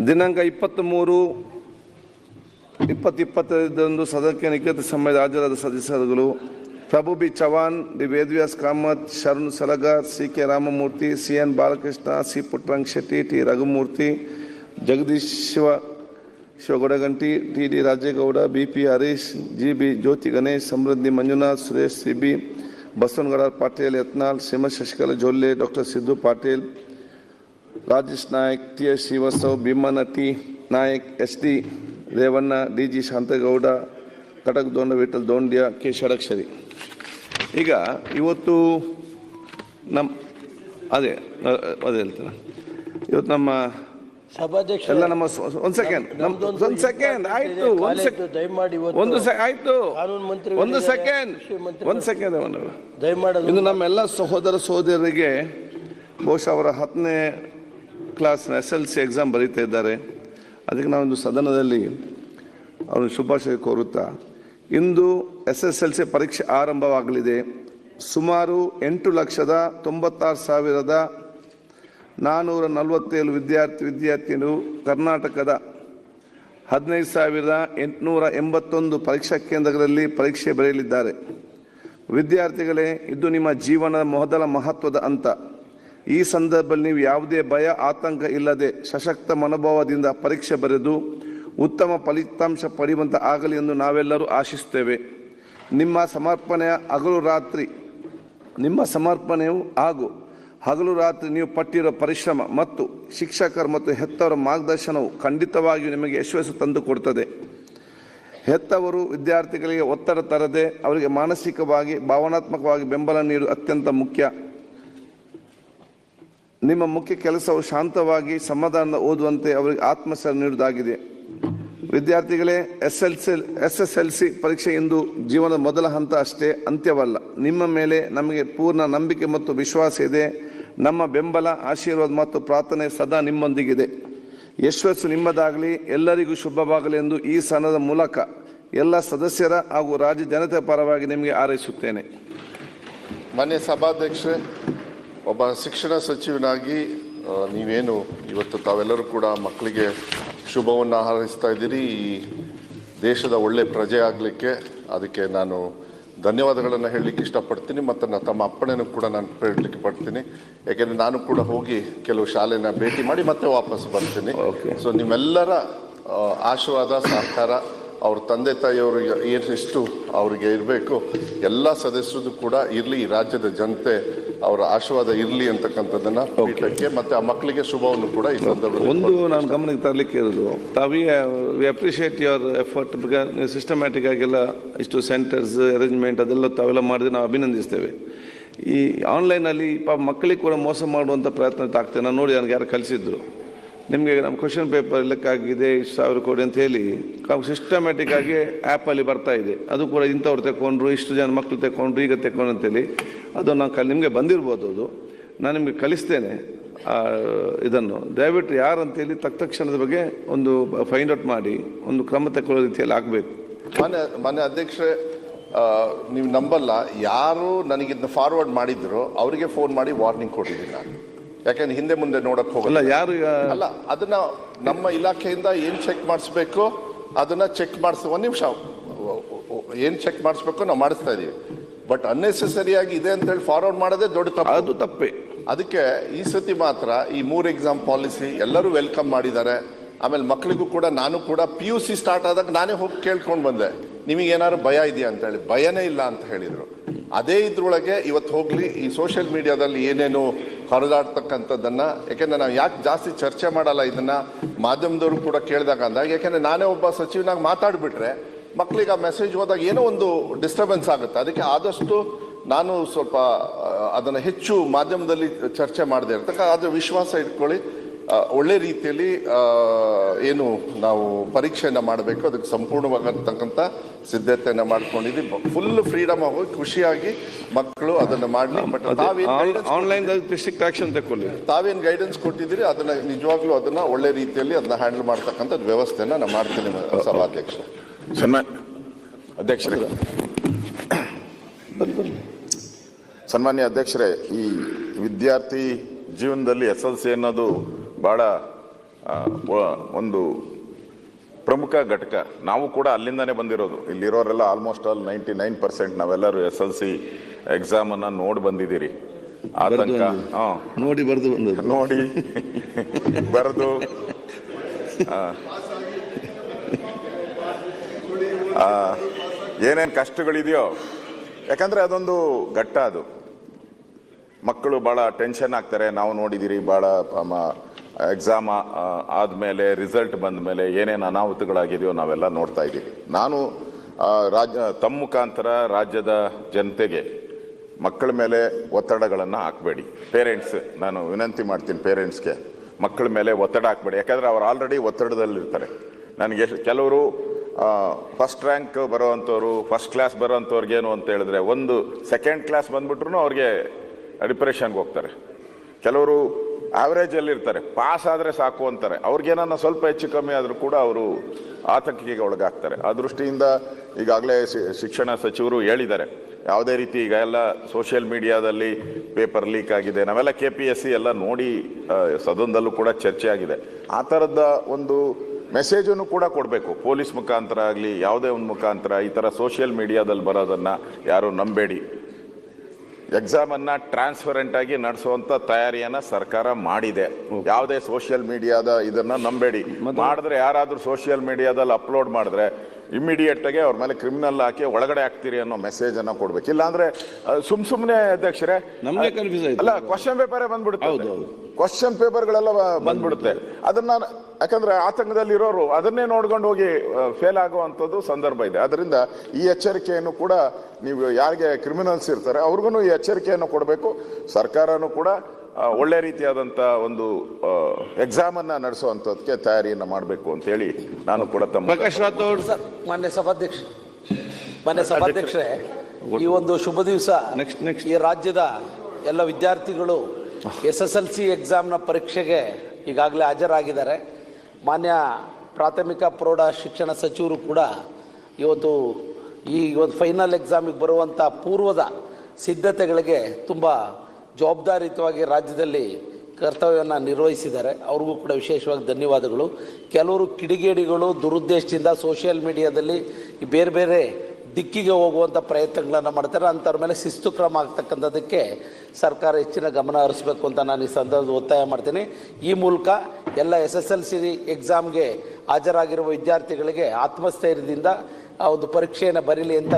ದಿನಾಂಕ 23/20/20 ಸದನಕ್ಕೆ ನಿಗದಿತ ಸಮಯದ ಹಾಜರಾದ ಸದಸ್ಯರುಗಳು Prabhu B Chavan, D Vedavyas Kamath, Sharan Salagar, C K. Ramamurthy, C N. Balakrishna, C. Puttaranga Shetty, T. Raghumurthy, Jagadish Shivagoudaganti, T D. Rajegowda, B P. Harish, G B. Jyothi Ganesh, Samruddhi Manjunath, Suresh C B., Basanagouda Patil Yatnal, Shrimati Shashikala Jolle, doctor Siddu Patil, Rajesh Naik, T S. Srivastav, Bheemanna T. Naik, S D. Revanna, D G. Shantegowda, Katak Donda, Vittal Dondya, K. Shadakshari. ಈಗ ಇವತ್ತು ಅದೇ ಹೇಳ್ತಾರೆ, ಇವತ್ತು ನಮ್ಮ ಸಭಾಧ್ಯಕ್ಷ ಎಲ್ಲ ನಮ್ಮ ಒಂದು ಸೆಕೆಂಡ್ ಆಯ್ತು, ಇನ್ನು ನಮ್ಮೆಲ್ಲ ಸಹೋದರ ಸಹೋದರರಿಗೆ ಬಹುಶಃ ಅವರ 10ನೇ ಕ್ಲಾಸ್ನ SLC ಎಕ್ಸಾಮ್ ಬರೀತಾ ಇದ್ದಾರೆ. ಅದಕ್ಕೆ ನಾವೊಂದು ಸದನದಲ್ಲಿ ಅವರು ಶುಭಾಶಯ ಕೋರುತ್ತಾ, ಇಂದು SSLC ಪರೀಕ್ಷೆ ಆರಂಭವಾಗಲಿದೆ. ಸುಮಾರು 8,96,447 ವಿದ್ಯಾರ್ಥಿನಿಯರು ಕರ್ನಾಟಕದ 15,881 ಪರೀಕ್ಷಾ ಕೇಂದ್ರಗಳಲ್ಲಿ ಪರೀಕ್ಷೆ ಬರೆಯಲಿದ್ದಾರೆ. ವಿದ್ಯಾರ್ಥಿಗಳೇ, ಇದು ನಿಮ್ಮ ಜೀವನದ ಮೊದಲ ಮಹತ್ವದ ಹಂತ. ಈ ಸಂದರ್ಭದಲ್ಲಿ ನೀವು ಯಾವುದೇ ಭಯ, ಆತಂಕ ಇಲ್ಲದೆ ಸಶಕ್ತ ಮನೋಭಾವದಿಂದ ಪರೀಕ್ಷೆ ಬರೆದು ಉತ್ತಮ ಫಲಿತಾಂಶ ಪಡೆಯುವಂತೆ ಆಗಲಿ ಎಂದು ನಾವೆಲ್ಲರೂ ಆಶಿಸುತ್ತೇವೆ. ನಿಮ್ಮ ಸಮರ್ಪಣೆಯು ಹಾಗೂ ಹಗಲು ರಾತ್ರಿ ನೀವು ಪಟ್ಟಿರುವ ಪರಿಶ್ರಮ ಮತ್ತು ಶಿಕ್ಷಕರು ಮತ್ತು ಹೆತ್ತವರ ಮಾರ್ಗದರ್ಶನವು ಖಂಡಿತವಾಗಿಯೂ ನಿಮಗೆ ಯಶಸ್ಸು ತಂದುಕೊಡುತ್ತದೆ. ಹೆತ್ತವರು ವಿದ್ಯಾರ್ಥಿಗಳಿಗೆ ಒತ್ತಡ ತರದೆ ಅವರಿಗೆ ಮಾನಸಿಕವಾಗಿ, ಭಾವನಾತ್ಮಕವಾಗಿ ಬೆಂಬಲ ನೀಡುವುದು ಅತ್ಯಂತ ಮುಖ್ಯ. ನಿಮ್ಮ ಮುಖ್ಯ ಕೆಲಸವು ಶಾಂತವಾಗಿ ಸಮಾಧಾನದಿಂದ ಓದುವಂತೆ ಅವರಿಗೆ ಆತ್ಮಸ್ಥೈರ್ಯ ನೀಡುವುದಾಗಿದೆ. ವಿದ್ಯಾರ್ಥಿಗಳೇ, SSLC ಪರೀಕ್ಷೆ ಇಂದು ಜೀವನದ ಮೊದಲ ಹಂತ ಅಷ್ಟೇ, ಅಂತ್ಯವಲ್ಲ. ನಿಮ್ಮ ಮೇಲೆ ನಮಗೆ ಪೂರ್ಣ ನಂಬಿಕೆ ಮತ್ತು ವಿಶ್ವಾಸ ಇದೆ. ನಮ್ಮ ಬೆಂಬಲ, ಆಶೀರ್ವಾದ ಮತ್ತು ಪ್ರಾರ್ಥನೆ ಸದಾ ನಿಮ್ಮೊಂದಿಗಿದೆ. ಯಶಸ್ಸು ನಿಮ್ಮದಾಗಲಿ, ಎಲ್ಲರಿಗೂ ಶುಭವಾಗಲಿ ಎಂದು ಈ ಸನದ ಮೂಲಕ ಎಲ್ಲ ಸದಸ್ಯರ ಹಾಗೂ ರಾಜ್ಯ ಜನತೆಯ ಪರವಾಗಿ ನಿಮಗೆ ಹಾರೈಸುತ್ತೇನೆ. ಮಾನ್ಯ ಸಭಾಧ್ಯಕ್ಷರೇ, ಒಬ್ಬ ಶಿಕ್ಷಣ ಸಚಿವನಾಗಿ ನೀವೇನು ಇವತ್ತು ತಾವೆಲ್ಲರೂ ಕೂಡ ಮಕ್ಕಳಿಗೆ ಶುಭವನ್ನು ಹಾರೈಸ್ತಾ ಇದ್ದೀರಿ, ಈ ದೇಶದ ಒಳ್ಳೆ ಪ್ರಜೆ ಆಗಲಿಕ್ಕೆ. ಅದಕ್ಕೆ ನಾನು ಧನ್ಯವಾದಗಳನ್ನು ಹೇಳಲಿಕ್ಕೆ ಇಷ್ಟಪಡ್ತೀನಿ ಮತ್ತು ತಮ್ಮ ಅಪ್ಪಣೆನೂ ಕೂಡ ನಾನು ಹೇಳಲಿಕ್ಕೆ ಪಡ್ತೀನಿ. ಯಾಕೆಂದರೆ ನಾನು ಕೂಡ ಹೋಗಿ ಕೆಲವು ಶಾಲೆನ ಭೇಟಿ ಮಾಡಿ ಮತ್ತೆ ವಾಪಸ್ ಬರ್ತೀನಿ. ಸೊ ನಿಮ್ಮೆಲ್ಲರ ಆಶೀರ್ವಾದ, ಸಹಕಾರ, ಅವ್ರ ತಂದೆ ತಾಯಿಯವ್ರಿಗೆ ಏನಿಷ್ಟು ಅವರಿಗೆ ಇರಬೇಕು, ಎಲ್ಲ ಸದಸ್ಯರದು ಕೂಡ ಇರಲಿ. ಈ ರಾಜ್ಯದ ಜನತೆ ಅವರ ಆಶೀರ್ವಾದ ಇರಲಿ ಅಂತಕ್ಕಂಥದ್ದನ್ನು ಪೀಠಕ್ಕೆ ಮತ್ತು ಆ ಮಕ್ಕಳಿಗೆ ಶುಭವನ್ನು ಕೂಡ ಈ ಸಂದರ್ಭದಲ್ಲಿ ಒಂದು ನಾನು ಗಮನಕ್ಕೆ ತರಲಿಕ್ಕೆ ಇರೋದು, ವಿ ಅಪ್ರಿಷಿಯೇಟ್ ಯುವರ್ ಎಫರ್ಟ್. ನೀವು ಸಿಸ್ಟಮ್ಯಾಟಿಕ್ ಆಗೆಲ್ಲ ಇಷ್ಟು ಸೆಂಟರ್ಸ್ ಅರೇಂಜ್ಮೆಂಟ್ ಅದೆಲ್ಲ ತಾವೆಲ್ಲ ಮಾಡಿದ್ರೆ ನಾವು ಅಭಿನಂದಿಸ್ತೇವೆ. ಈ ಆನ್ಲೈನಲ್ಲಿ ಮಕ್ಕಳಿಗೆ ಕೂಡ ಮೋಸ ಮಾಡುವಂಥ ಪ್ರಯತ್ನ ಆಗ್ತದೆ. ನಾನು ನೋಡಿ, ನನಗೆ ಯಾರು ಕಲಿಸಿದ್ರು, ನಿಮಗೆ ನಮ್ಮ ಕ್ವಶನ್ ಪೇಪರ್ ಲೆಕ್ಕಾಗಿದೆ 1,000 ಕೋಟಿ ಅಂತ ಹೇಳಿ ಸಿಸ್ಟಮ್ಯಾಟಿಕ್ ಆಗಿ ಆ್ಯಪಲ್ಲಿ ಬರ್ತಾ ಇದೆ. ಅದು ಕೂಡ ಇಂಥವ್ರು ತೆಕ್ಕೊಂಡ್ರು, ಇಷ್ಟು ಜನ ಮಕ್ಕಳು ತೆಕ್ಕೊಂಡ್ರು, ಈಗ ತೆಕ್ಕೊಂಡು ಅಂತೇಳಿ ಅದು ನಾನು ನಿಮಗೆ ಬಂದಿರ್ಬೋದು. ಅದು ನಾನು ನಿಮಗೆ ಕಲಿಸ್ತೇನೆ. ಇದನ್ನು ದಯವಿಟ್ಟು ಯಾರಂತೇಳಿ ತಕ್ಷಣದ ಬಗ್ಗೆ ಒಂದು ಫೈಂಡ್ ಔಟ್ ಮಾಡಿ ಒಂದು ಕ್ರಮ ತಗೊಳ್ಳೋ ರೀತಿಯಲ್ಲಿ ಆಗಬೇಕು. ಮಾನ್ಯ ಅಧ್ಯಕ್ಷರೇ, ನೀವು ನಂಬಲ್ಲ, ಯಾರು ನನಗಿದ್ನ ಫಾರ್ವರ್ಡ್ ಮಾಡಿದ್ರು ಅವರಿಗೆ ಫೋನ್ ಮಾಡಿ ವಾರ್ನಿಂಗ್ ಕೊಟ್ಟಿದ್ದೀನಿ ನಾನು. ಯಾಕೆಂದ್ರೆ ಹಿಂದೆ ಮುಂದೆ ನೋಡಕ್ ಹೋಗಲ್ಲ, ಯಾರು ಅಲ್ಲ. ಅದನ್ನ ನಮ್ಮ ಇಲಾಖೆಯಿಂದ ಏನ್ ಚೆಕ್ ಮಾಡಿಸ್ಬೇಕು ಅದನ್ನ ಚೆಕ್ ಮಾಡಿಸ್, ಒಂದು ನಿಮಿಷ, ಏನ್ ಚೆಕ್ ಮಾಡಿಸ್ಬೇಕು ನಾವು ಮಾಡಿಸ್ತಾ ಇದೀವಿ. ಬಟ್ ಅನ್ನೆಸೆಸರಿಯಾಗಿ ಇದೆ ಅಂತ ಹೇಳಿ ಫಾರ್ವರ್ಡ್ ಮಾಡೋದೇ ದೊಡ್ಡ ತಪ್ಪು, ಅದು ತಪ್ಪೇ. ಅದಕ್ಕೆ ಈ ಸತಿ ಮಾತ್ರ ಈ 3 ಎಕ್ಸಾಮ್ ಪಾಲಿಸಿ ಎಲ್ಲರೂ ವೆಲ್ಕಮ್ ಮಾಡಿದ್ದಾರೆ. ಆಮೇಲೆ ಮಕ್ಕಳಿಗೂ ಕೂಡ, ನಾನು ಕೂಡ PUC ಸ್ಟಾರ್ಟ್ ಆದಾಗ ನಾನೇ ಹೋಗಿ ಕೇಳ್ಕೊಂಡು ಬಂದೆ, ನಿಮಗೇನಾದ್ರು ಭಯ ಇದೆಯಾ ಅಂತ ಹೇಳಿ. ಭಯನೇ ಇಲ್ಲ ಅಂತ ಹೇಳಿದರು. ಅದೇ ಇದ್ರೊಳಗೆ ಇವತ್ತು ಹೋಗ್ಲಿ ಈ ಸೋಷಿಯಲ್ ಮೀಡಿಯಾದಲ್ಲಿ ಏನೇನು ಹೊರದಾಡ್ತಕ್ಕಂಥದ್ದನ್ನು, ಯಾಕೆಂದರೆ ನಾವು ಯಾಕೆ ಜಾಸ್ತಿ ಚರ್ಚೆ ಮಾಡಲ್ಲ ಇದನ್ನು, ಮಾಧ್ಯಮದವರು ಕೂಡ ಕೇಳಿದಾಗ ಅಂದಾಗ, ಯಾಕೆಂದರೆ ನಾನೇ ಒಬ್ಬ ಸಚಿವನಾಗಿ ಮಾತಾಡಿಬಿಟ್ರೆ ಮಕ್ಕಳಿಗೆ ಆ ಮೆಸೇಜ್ ಹೋದಾಗ ಏನೋ ಒಂದು ಡಿಸ್ಟರ್ಬೆನ್ಸ್ ಆಗುತ್ತೆ. ಅದಕ್ಕೆ ಆದಷ್ಟು ನಾನು ಸ್ವಲ್ಪ ಅದನ್ನು ಹೆಚ್ಚು ಮಾಧ್ಯಮದಲ್ಲಿ ಚರ್ಚೆ ಮಾಡದೇ ಇರ್ತಕ್ಕ, ಅದರ ವಿಶ್ವಾಸ ಇಟ್ಕೊಳ್ಳಿ. ಒಳ್ಳೆ ರೀತಿಯಲ್ಲಿ ಏನು ನಾವು ಪರೀಕ್ಷೆಯನ್ನು ಮಾಡಬೇಕು ಅದಕ್ಕೆ ಸಂಪೂರ್ಣವಾಗಿರ್ತಕ್ಕಂಥ ಸಿದ್ಧತೆಯನ್ನು ಮಾಡ್ಕೊಂಡಿದ್ವಿ. ಫುಲ್ ಫ್ರೀಡಮ್ ಆಗಿ ಖುಷಿಯಾಗಿ ಮಕ್ಕಳು ಅದನ್ನು ಮಾಡಲಿ. ಬಟ್ ತಾವೇನು ಗೈಡೆನ್ಸ್ ಕೊಟ್ಟಿದ್ದೀರಿ ಅದನ್ನು ನಿಜವಾಗ್ಲೂ ಅದನ್ನು ಒಳ್ಳೆ ರೀತಿಯಲ್ಲಿ ಅದನ್ನ ಹ್ಯಾಂಡಲ್ ಮಾಡ್ತಕ್ಕಂಥದ್ದು ವ್ಯವಸ್ಥೆಯನ್ನು ನಾನು ಮಾಡ್ತೀನಿ. ಸಭಾಧ್ಯಕ್ಷ, ಸನ್ಮಾನ್ಯ ಅಧ್ಯಕ್ಷರೇ, ಈ ವಿದ್ಯಾರ್ಥಿ ಜೀವನದಲ್ಲಿ SLC ಅನ್ನೋದು ಭಾಳ ಒಂದು ಪ್ರಮುಖ ಘಟಕ. ನಾವು ಕೂಡ ಅಲ್ಲಿಂದನೇ ಬಂದಿರೋದು. ಇಲ್ಲಿರೋರೆಲ್ಲ ಆಲ್ಮೋಸ್ಟ್ ಆಲ್ 99% ನಾವೆಲ್ಲರೂ SLC ಎಕ್ಸಾಮನ್ನು ನೋಡಿ ಬಂದಿದ್ದೀರಿ. ಆತಂಕ ನೋಡಿ ಬರೆದು ಬಂದದ್ದು, ನೋಡಿ ಬರೆದು ಏನೇನು ಕಷ್ಟಗಳಿದೆಯೋ, ಯಾಕಂದರೆ ಅದೊಂದು ಘಟ್ಟ. ಅದು ಮಕ್ಕಳು ಭಾಳ ಟೆನ್ಷನ್ ಆಗ್ತಾರೆ. ನಾವು ನೋಡಿದ್ದೀರಿ, ಭಾಳ ಎಕ್ಸಾಮ್ ಆದಮೇಲೆ ರಿಸಲ್ಟ್ ಬಂದ ಮೇಲೆ ಏನೇನು ಅನಾಹುತಗಳಾಗಿದೆಯೋ ನಾವೆಲ್ಲ ನೋಡ್ತಾ ಇದ್ದೀವಿ. ನಾನು ತಮ್ಮ ಮುಖಾಂತರ ರಾಜ್ಯದ ಜನತೆಗೆ ಮಕ್ಕಳ ಮೇಲೆ ಒತ್ತಡಗಳನ್ನು ಹಾಕಬೇಡಿ. ಪೇರೆಂಟ್ಸ್, ನಾನು ವಿನಂತಿ ಮಾಡ್ತೀನಿ ಪೇರೆಂಟ್ಸ್ಗೆ, ಮಕ್ಕಳ ಮೇಲೆ ಒತ್ತಡ ಹಾಕಬೇಡಿ. ಯಾಕಂದರೆ ಅವ್ರು ಆಲ್ರೆಡಿ ಒತ್ತಡದಲ್ಲಿರ್ತಾರೆ. ನನಗೆ ಕೆಲವರು ಫಸ್ಟ್ ರ್ಯಾಂಕ್ ಬರೋವಂಥವ್ರು, ಫಸ್ಟ್ ಕ್ಲಾಸ್ ಬರೋವಂಥವ್ರಿಗೇನು ಅಂತ ಹೇಳಿದ್ರೆ, ಒಂದು ಸೆಕೆಂಡ್ ಕ್ಲಾಸ್ ಬಂದ್ಬಿಟ್ರು ಅವ್ರಿಗೆ ಡಿಪ್ರೆಷನ್ಗೆ ಹೋಗ್ತಾರೆ. ಕೆಲವರು ಆವ್ರೇಜಲ್ಲಿರ್ತಾರೆ, ಪಾಸ್ ಆದರೆ ಸಾಕು ಅಂತಾರೆ. ಅವ್ರಿಗೇನನ್ನ ಸ್ವಲ್ಪ ಹೆಚ್ಚು ಕಮ್ಮಿ ಆದರೂ ಕೂಡ ಅವರು ಆತಂಕಕ್ಕೆ ಒಳಗಾಗ್ತಾರೆ. ಆ ದೃಷ್ಟಿಯಿಂದ ಈಗಾಗಲೇ ಶಿಕ್ಷಣ ಸಚಿವರು ಹೇಳಿದ್ದಾರೆ, ಯಾವುದೇ ರೀತಿ ಈಗ ಎಲ್ಲ ಸೋಷಿಯಲ್ ಮೀಡಿಯಾದಲ್ಲಿ ಪೇಪರ್ ಲೀಕ್ ಆಗಿದೆ, ನಾವೆಲ್ಲ KPSC ಎಲ್ಲ ನೋಡಿ ಸದನದಲ್ಲೂ ಕೂಡ ಚರ್ಚೆ ಆಗಿದೆ. ಆ ಥರದ ಒಂದು ಮೆಸೇಜನ್ನು ಕೂಡ ಕೊಡಬೇಕು. ಪೊಲೀಸ್ ಮುಖಾಂತರ ಆಗಲಿ, ಯಾವುದೇ ಒಂದು ಮುಖಾಂತರ ಈ ಥರ ಸೋಷಿಯಲ್ ಮೀಡಿಯಾದಲ್ಲಿ ಬರೋದನ್ನು ಯಾರು ನಂಬೇಡಿ. ಎಕ್ಸಾಮನ್ನು ಟ್ರಾನ್ಸ್ಪರೆಂಟ್ ಆಗಿ ನಡೆಸುವಂಥ ತಯಾರಿಯನ್ನು ಸರ್ಕಾರ ಮಾಡಿದೆ. ಯಾವುದೇ ಸೋಷಿಯಲ್ ಮೀಡಿಯಾದ ಇದನ್ನು ನಂಬೇಡಿ. ಮಾಡಿದ್ರೆ ಯಾರಾದರೂ ಸೋಷಿಯಲ್ ಮೀಡಿಯಾದಲ್ಲಿ ಅಪ್ಲೋಡ್ ಮಾಡಿದ್ರೆ ಇಮಿಡಿಯೇಟ್ ಆಗಿ ಅವ್ರ ಮೇಲೆ ಕ್ರಿಮಿನಲ್ ಹಾಕಿ ಒಳಗಡೆ ಹಾಕ್ತೀರಿ ಅನ್ನೋ ಮೆಸೇಜ್ ಅನ್ನ ಕೊಡ್ಬೇಕು. ಇಲ್ಲಾಂದ್ರೆ ಸುಮ್ಮನೆ ಅಧ್ಯಕ್ಷರೇ ನಮಗೆ ಕನ್ಫ್ಯೂಸ್ ಆಯ್ತು. ಅಲ್ಲ, ಕ್ವಶನ್ ಪೇಪರೇ ಬಂದ್ಬಿಡುತ್ತೆ. ಕ್ವಶನ್ ಪೇಪರ್ಗಳೆಲ್ಲ ಬಂದ್ಬಿಡುತ್ತೆ. ಅದನ್ನ ಯಾಕಂದ್ರೆ ಆತಂಕದಲ್ಲಿ ಇರೋರು ಅದನ್ನೇ ನೋಡ್ಕೊಂಡು ಹೋಗಿ ಫೇಲ್ ಆಗುವಂಥದ್ದು ಸಂದರ್ಭ ಇದೆ. ಅದರಿಂದ ಈ ಎಚ್ಚರಿಕೆಯನ್ನು ಕೂಡ ನೀವು ಯಾರಿಗೆ ಕ್ರಿಮಿನಲ್ಸ್ ಇರ್ತಾರೆ ಅವ್ರಿಗೂ ಈ ಎಚ್ಚರಿಕೆಯನ್ನು ಕೊಡಬೇಕು. ಸರ್ಕಾರನೂ ಕೂಡ ಒಳ್ಳೆ ರೀತಿಯಾದಂಥ ಒಂದು ಎಕ್ಸಾಮನ್ನು ನಡೆಸುವಂಥದ್ದಕ್ಕೆ ತಯಾರಿಯನ್ನು ಮಾಡಬೇಕು ಅಂತೇಳಿ ನಾನು ಕೂಡ ತಮ್ಮ ಪ್ರಕಾಶ್ ರಾಥೋಡ್ ಸರ್, ಮಾನ್ಯ ಸಭಾಧ್ಯಕ್ಷರೇ, ಈ ಒಂದು ಶುಭ ದಿವಸ ಈ ರಾಜ್ಯದ ಎಲ್ಲ ವಿದ್ಯಾರ್ಥಿಗಳು SSLC ಎಕ್ಸಾಮ್ನ ಪರೀಕ್ಷೆಗೆ ಈಗಾಗಲೇ ಹಾಜರಾಗಿದ್ದಾರೆ. ಮಾನ್ಯ ಪ್ರಾಥಮಿಕ ಪ್ರೌಢ ಶಿಕ್ಷಣ ಸಚಿವರು ಕೂಡ ಇವತ್ತು ಈ ಒಂದು ಫೈನಲ್ ಎಕ್ಸಾಮಿಗೆ ಬರುವಂಥ ಪೂರ್ವದ ಸಿದ್ಧತೆಗಳಿಗೆ ತುಂಬ ಜವಾಬ್ದಾರಿಯುತವಾಗಿ ರಾಜ್ಯದಲ್ಲಿ ಕರ್ತವ್ಯವನ್ನು ನಿರ್ವಹಿಸಿದ್ದಾರೆ. ಅವ್ರಿಗೂ ಕೂಡ ವಿಶೇಷವಾಗಿ ಧನ್ಯವಾದಗಳು. ಕೆಲವರು ಕಿಡಿಗೇಡಿಗಳು ದುರುದ್ದೇಶದಿಂದ ಸೋಷಿಯಲ್ ಮೀಡಿಯಾದಲ್ಲಿ ಬೇರೆ ಬೇರೆ ದಿಕ್ಕಿಗೆ ಹೋಗುವಂಥ ಪ್ರಯತ್ನಗಳನ್ನು ಮಾಡ್ತಾರೆ. ಅಂಥವ್ರ ಮೇಲೆ ಶಿಸ್ತು ಕ್ರಮ ಆಗ್ತಕ್ಕಂಥದ್ದಕ್ಕೆ ಸರ್ಕಾರ ಹೆಚ್ಚಿನ ಗಮನ ಹರಿಸಬೇಕು ಅಂತ ನಾನು ಈ ಸಂದರ್ಭದಲ್ಲಿ ಒತ್ತಾಯ ಮಾಡ್ತೀನಿ. ಈ ಮೂಲಕ ಎಲ್ಲ SSLC ಎಕ್ಸಾಮ್ಗೆ ಹಾಜರಾಗಿರುವ ವಿದ್ಯಾರ್ಥಿಗಳಿಗೆ ಆತ್ಮಸ್ಥೈರ್ಯದಿಂದ ಆ ಒಂದು ಪರೀಕ್ಷೆಯನ್ನು ಬರೀಲಿ ಅಂತ